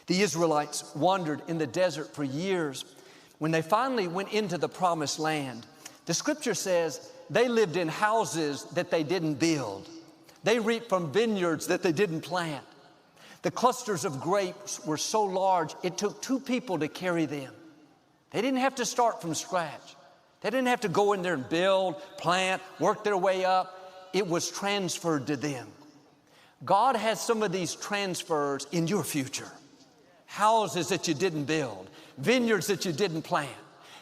The Israelites wandered in the desert for years. When they finally went into the promised land, the scripture says they lived in houses that they didn't build. They reaped from vineyards that they didn't plant. The clusters of grapes were so large, it took 2 people to carry them. They didn't have to start from scratch. They didn't have to go in there and build, plant, work their way up. It was transferred to them. God has some of these transfers in your future. Houses that you didn't build, vineyards that you didn't plant.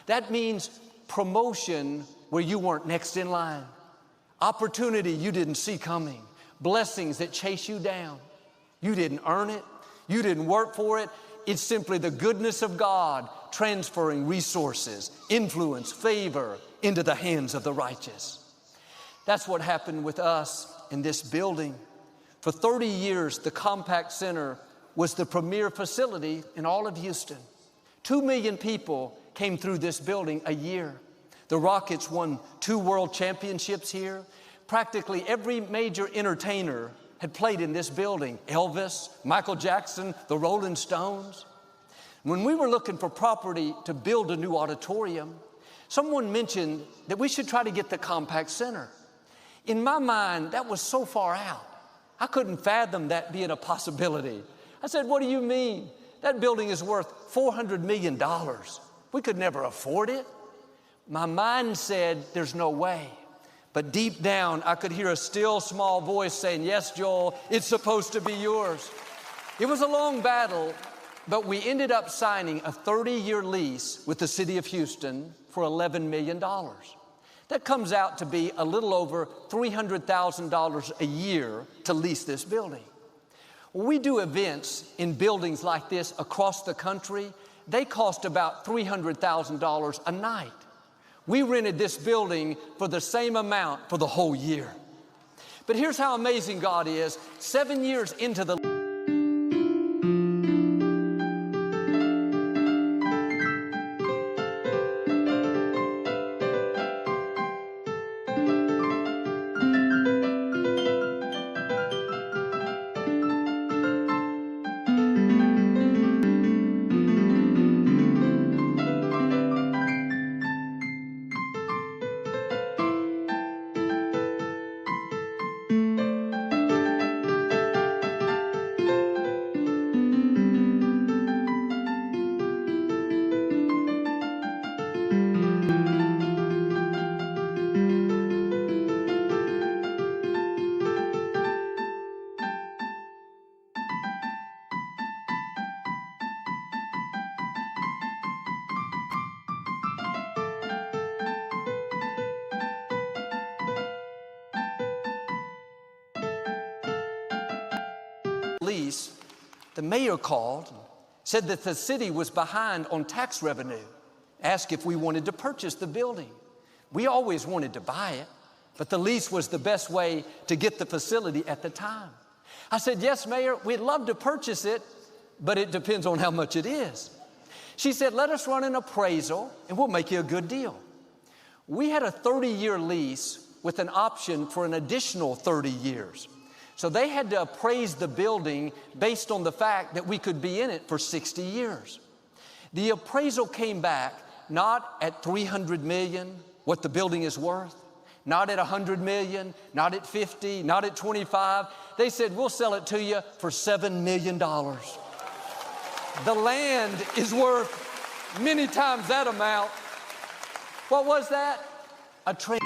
That means promotion where you weren't next in line, opportunity you didn't see coming, blessings that chase you down. You didn't earn it, you didn't work for it. It's simply the goodness of God transferring resources, influence, favor into the hands of the righteous. That's what happened with us in this building. For 30 years, the Compact Center was the premier facility in all of Houston. 2 million people came through this building a year. The Rockets won 2 world championships here. Practically every major entertainer had played in this building. Elvis, Michael Jackson, the Rolling Stones. When we were looking for property to build a new auditorium, someone mentioned that we should try to get the Compact Center. In my mind, that was so far out. I couldn't fathom that being a possibility. I said, what do you mean? That building is worth $400 million. We could never afford it. My mind said, there's no way. But deep down, I could hear a still small voice saying, yes, Joel, it's supposed to be yours. It was a long battle, but we ended up signing a 30-year lease with the city of Houston for $11 million. That comes out to be a little over $300,000 a year to lease this building. When we do events in buildings like this across the country, they cost about $300,000 a night. We rented this building for the same amount for the whole year. But here's how amazing God is. 7 years into the lease, the mayor called, said that the city was behind on tax revenue, asked if we wanted to purchase the building. We always wanted to buy it, but the lease was the best way to get the facility at the time. I said, yes, Mayor, we'd love to purchase it, but it depends on how much it is. She said, let us run an appraisal and we'll make you a good deal. We had a 30-year lease with an option for an additional 30 years. So they had to appraise the building based on the fact that we could be in it for 60 years. The appraisal came back not at $300 million, what the building is worth, not at $100 million, not at 50, not at 25. They said, we'll sell it to you for $7 million. The land is worth many times that amount. What was that? A train.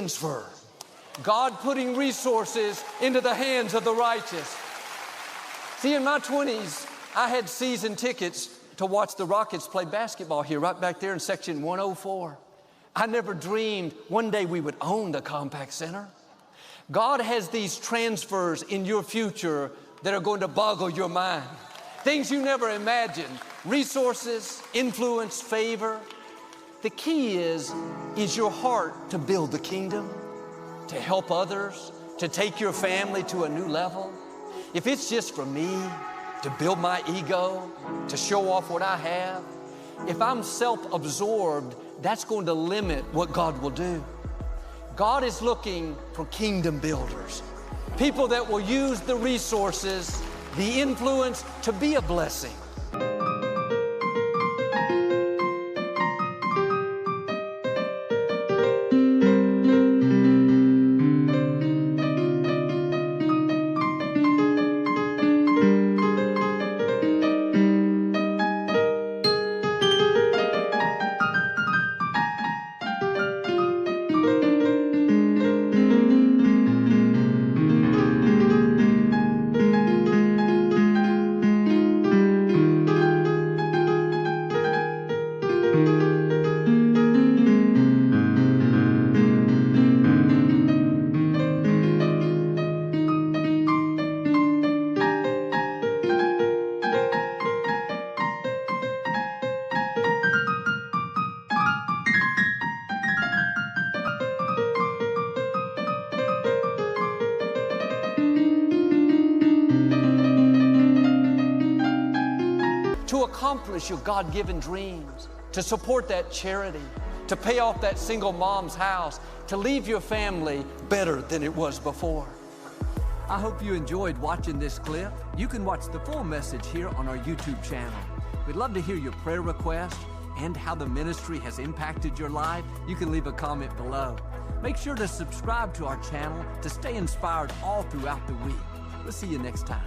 transfer. God putting resources into the hands of the righteous. See, in my 20s, I had season tickets to watch the Rockets play basketball here, right back there in section 104. I never dreamed one day we would own the Compaq Center. God has these transfers in your future that are going to boggle your mind. Things you never imagined. Resources, influence, favor. The key is your heart to build the kingdom, to help others, to take your family to a new level? If it's just for me, to build my ego, to show off what I have, if I'm self-absorbed, that's going to limit what God will do. God is looking for kingdom builders, people that will use the resources, the influence to be a blessing. To accomplish your God-given dreams, to support that charity, to pay off that single mom's house, to leave your family better than it was before. I hope you enjoyed watching this clip. You can watch the full message here on our YouTube channel. We'd love to hear your prayer requests and how the ministry has impacted your life. You can leave a comment below. Make sure to subscribe to our channel to stay inspired all throughout the week. We'll see you next time.